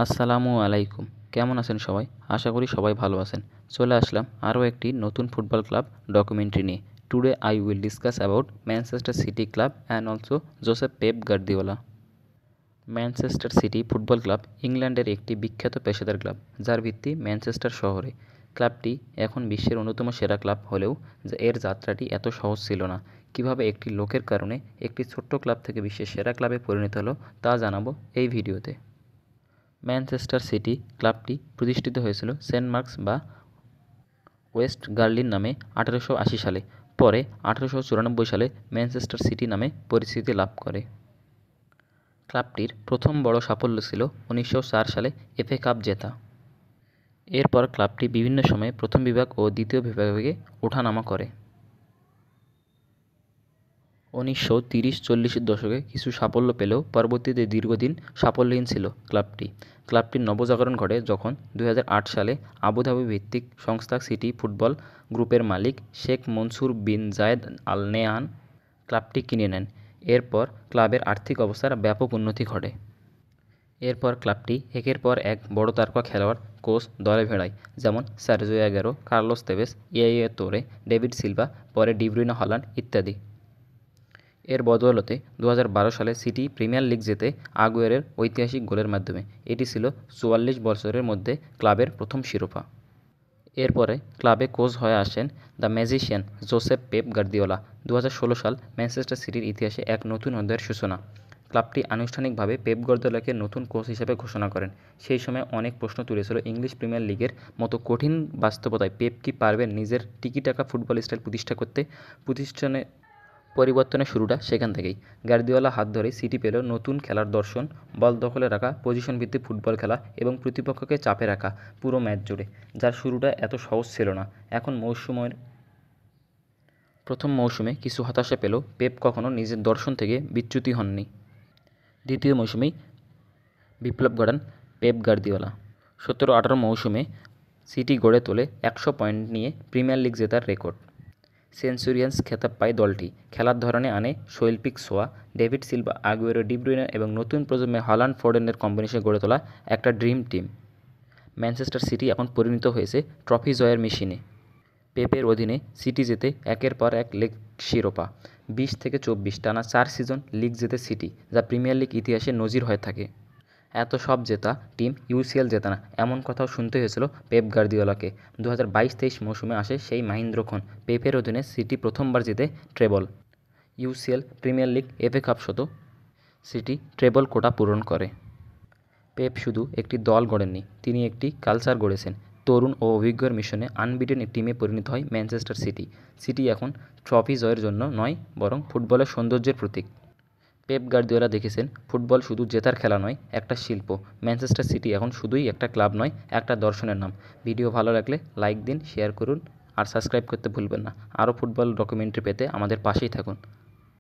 আসসালামু আলাইকুম। কেমন আছেন সবাই? আশা করি সবাই ভালো আছেন। চলে আসলাম আরও একটি নতুন ফুটবল ক্লাব ডকুমেন্টারি নিয়ে। Today I will discuss about Manchester City club and also Joseph Pep Guardiola. Manchester City football club ইংল্যান্ডের একটি বিখ্যাত পেশাদার ক্লাব, যার ভিত্তি ম্যানচেস্টার শহরে। ক্লাবটি এখন বিশ্বের অন্যতম সেরা ক্লাব হলেও এর যাত্রাটি এত সহজ ছিল না। কীভাবে একটি লোকের কারণে একটি ছোট্ট ক্লাব থেকে বিশ্বের সেরা ক্লাবে পরিণত হলো তা জানাবো এই ভিডিওতে। ম্যানচেস্টার সিটি ক্লাবটি প্রতিষ্ঠিত হয়েছিল সেন্ট মার্কস বা ওয়েস্ট গার্লিন নামে 1880 সালে। পরে 1894 সালে ম্যানচেস্টার সিটি নামে পরিচিতি লাভ করে। ক্লাবটির প্রথম বড় সাফল্য ছিল 1904 সালে এফএ কাপ জেতা। এরপর ক্লাবটি বিভিন্ন সময়ে প্রথম বিভাগ ও দ্বিতীয় বিভাগে ওঠানামা করে। 1930-40 দশকে কিছু সাফল্য পেলেও পরবর্তীতে দীর্ঘদিন সাফল্যহীন ছিল ক্লাবটি। ক্লাবটির নবজাগরণ ঘটে যখন 2008 সালে আবুধাবি ভিত্তিক সংস্থা সিটি ফুটবল গ্রুপের মালিক শেখ মনসুর বিন জায়েদ আল নাহয়ান ক্লাবটি কিনে নেন। এরপর ক্লাবের আর্থিক অবস্থার ব্যাপক উন্নতি ঘটে। এরপর ক্লাবটি একের পর এক বড় তারকা খেলোয়াড়, কোচ দলে ভেড়ায়, যেমন Sergio Aguero, Carlos Tevez, Yahya তোরে, ডেভিড সিলভা, পরে ডি ব্রুইনে, হল্যান্ড ইত্যাদি। এর বদৌলতে 2012 সালে সিটি প্রিমিয়ার লিগ জেতে আগুয়েরোর ঐতিহাসিক গোলের মাধ্যমে। এটি ছিল 44 বছরের মধ্যে ক্লাবের প্রথম শিরোপা। এরপরে ক্লাবে কোচ হয়ে আসেন the magician Joseph Pep Guardiola. 2016 সাল ম্যানচেস্টার সিটির ইতিহাসে এক নতুন অধ্যায়ের সূচনা। ক্লাবটি আনুষ্ঠানিকভাবে পেপ গার্দিওলাকে নতুন কোচ হিসেবে ঘোষণা করেন। সেই সময় অনেক প্রশ্ন তুলেছিল ইংলিশ প্রিমিয়ার লিগের মতো কঠিন বাস্তবতায় পেপ কি পারবেন নিজের টিকি-টাকা ফুটবল স্টাইল প্রতিষ্ঠা করতে। প্রতিষ্ঠানে পরিবর্তনের শুরুটা সেখান থেকেই। গার্দিওলা হাত ধরেই সিটি পেল নতুন খেলার দর্শন, বল দখলে রাখা, পজিশন ভিত্তিক ফুটবল খেলা এবং প্রতিপক্ষকে চাপে রাখা পুরো ম্যাচ জুড়ে, যার শুরুটা এত সহজ ছিল না। এখন প্রথম মৌসুমে কিছু হতাশা পেলেও পেপ কখনো নিজের দর্শন থেকে বিচ্যুতি হননি। দ্বিতীয় মৌসুমেই বিপ্লব ঘটান পেপ গার্দিওলা। 17-18 মৌসুমে সিটি গড়ে তোলে 100 পয়েন্ট নিয়ে প্রিমিয়ার লিগ জেতার রেকর্ড। সেঞ্চুরিয়ানস খেতাব পায় দলটি। খেলার ধরনে আনে শৈল্পিক ছোঁয়া, David Silva, Aguero, D Bruyne এবং নতুন প্রজন্মে হল্যান্ড ফোর্ডেনের কম্বিনেশনে গড়ে তোলা একটা ড্রিম টিম। ম্যানচেস্টার সিটি এখন পরিণত হয়েছে ট্রফি জয়ের মেশিনে। পেপের অধীনে সিটি জেতে একের পর এক লিগ শিরোপা। 20-24 টানা 4 সিজন লিগ জেতে সিটি, যা প্রিমিয়ার লিগ ইতিহাসে নজির হয়ে থাকে। এত সব জেতা টিম ইউসিএল জেতে না, এমন কথাও শুনতে হয়েছিল পেপ গার্দিওলাকে। 2022-23 মৌসুমে আসে সেই মাহেন্দ্রক্ষণ। পেপের অধীনে সিটি প্রথমবার জেতে treble, UCL, premier league, FA cup সহ সিটি ট্রেবল কোটা পূরণ করে। পেপ শুধু একটি দল গড়েননি, তিনি একটি কালচার গড়েছেন। তরুণ ও অভিজ্ঞর মিশনে আনবিটেন টিমে পরিণত হয় ম্যানচেস্টার সিটি। সিটি এখন ট্রফি জয়ের জন্য নয়, বরং ফুটবলের সৌন্দর্যের প্রতীক। পেপ গার্দিওলা দেখেছেন ফুটবল শুধু জেতার খেলা নয়, একটা শিল্প। ম্যানচেস্টার সিটি এখন শুধুই একটা ক্লাব নয়, একটা দর্শনের নাম। ভিডিও ভালো লাগলে লাইক দিন, শেয়ার করুন আর সাবস্ক্রাইব করতে ভুলবেন না। আরও ফুটবল ডকুমেন্টারি পেতে আমাদের পাশেই থাকুন।